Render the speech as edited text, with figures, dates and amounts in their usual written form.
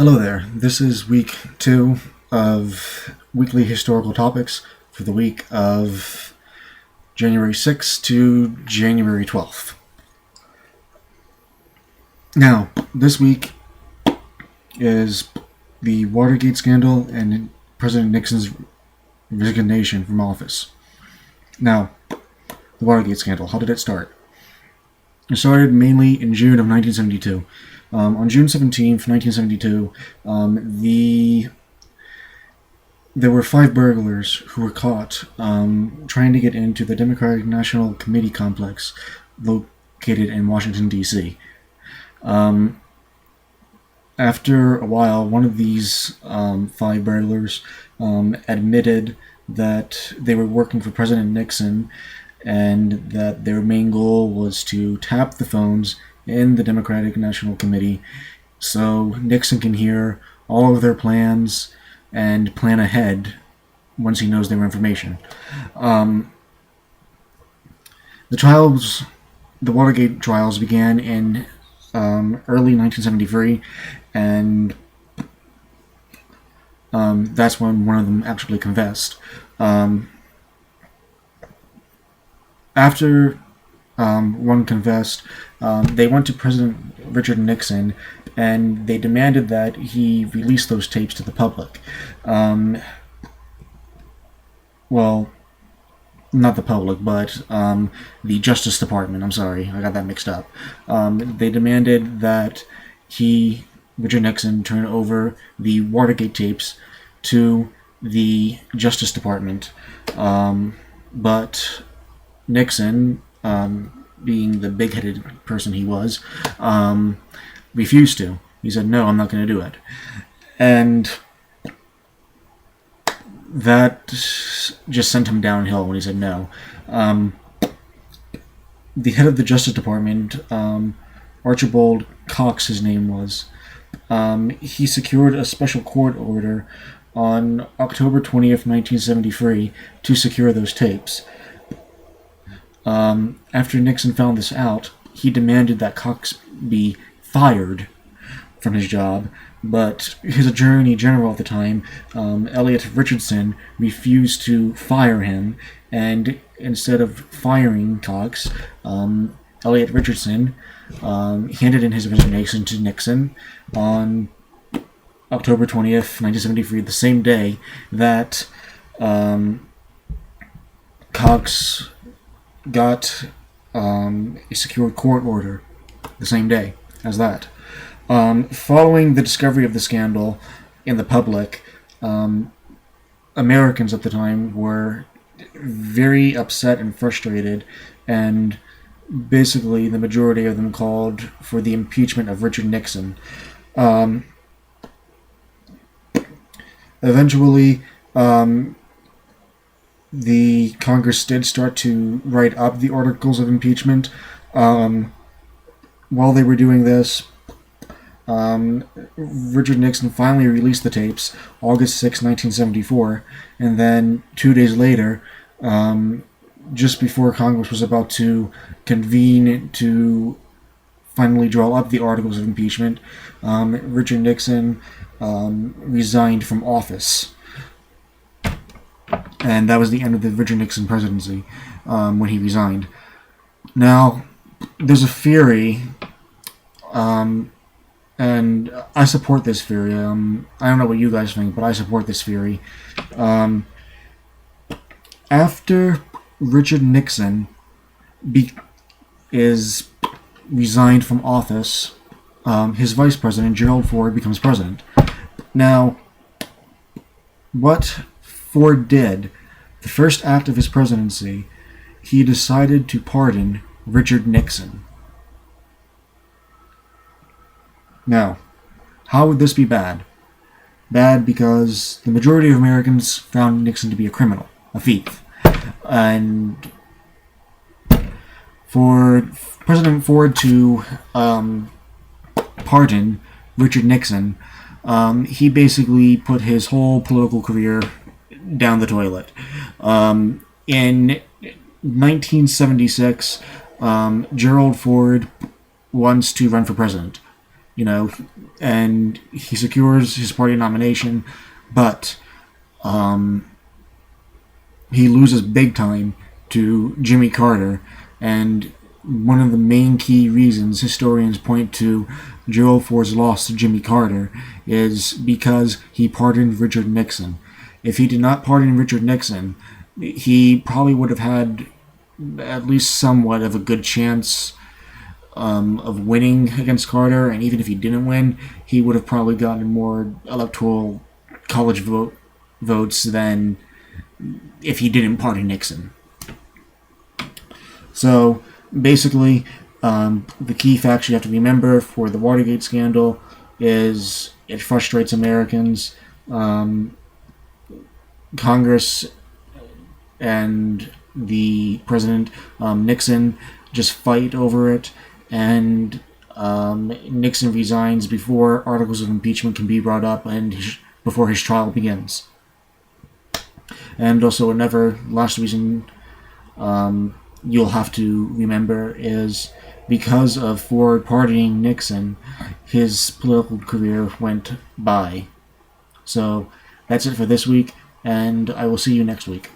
Hello there. This is week 2 of weekly historical topics for the week of January 6th to January 12th. Now, this week is the Watergate Scandal and President Nixon's resignation from office. Now, the Watergate Scandal, how did it start? It started mainly in June of 1972. On June 17th, 1972, there were 5 burglars who were caught trying to get into the Democratic National Committee complex located in Washington, D.C. After a while, one of these 5 burglars admitted that they were working for President Nixon and that their main goal was to tap the phones in the Democratic National Committee so Nixon can hear all of their plans and plan ahead once he knows their information. The Watergate trials began in early 1973, and that's when one of them actually confessed. After one confessed, they went to President Richard Nixon and they demanded that he release those tapes to the public. Well, not the public, but the Justice Department. I'm sorry, I got that mixed up. They demanded that Richard Nixon, turn over the Watergate tapes to the Justice Department. But Nixon, being the big-headed person he was, refused to. He said, "No, I'm not going to do it." And that just sent him downhill when he said no. The head of the Justice Department, Archibald Cox, his name was, he secured a special court order on October 20th, 1973 to secure those tapes. After Nixon found this out, he demanded that Cox be fired from his job, but his attorney general at the time, Elliot Richardson, refused to fire him, and instead of firing Cox, Elliot Richardson handed in his resignation to Nixon on October 20th, 1973, the same day that Cox got a secured court order, the same day as that. Following the discovery of the scandal in the public, Americans at the time were very upset and frustrated, and basically the majority of them called for the impeachment of Richard Nixon. Eventually, the Congress did start to write up the articles of impeachment. While they were doing this, Richard Nixon finally released the tapes August 6, 1974, and then 2 days later, just before Congress was about to convene to finally draw up the articles of impeachment, Richard Nixon resigned from office. And that was the end of the Richard Nixon presidency when he resigned. Now, there's a theory, and I support this theory. I don't know what you guys think, but I support this theory. After Richard Nixon is resigned from office, his vice president, Gerald Ford, becomes president. Now, what Ford did, the first act of his presidency, he decided to pardon Richard Nixon. Now, how would this be bad? Bad because the majority of Americans found Nixon to be a criminal, a thief. And for President Ford to pardon Richard Nixon, he basically put his whole political career down the toilet. In 1976, Gerald Ford wants to run for president. and he secures his party nomination, but he loses big time to Jimmy Carter, and one of the main key reasons historians point to Gerald Ford's loss to Jimmy Carter is because he pardoned Richard Nixon. If he did not pardon Richard Nixon, he probably would have had at least somewhat of a good chance of winning against Carter, and even if he didn't win, he would have probably gotten more electoral college votes than if he didn't pardon Nixon. So basically, the key facts you have to remember for the Watergate scandal is it frustrates Americans. Congress and the President Nixon just fight over it, and Nixon resigns before articles of impeachment can be brought up and before his trial begins. And also another last reason you'll have to remember is because of Ford pardoning Nixon, his political career went by. So that's it for this week, and I will see you next week.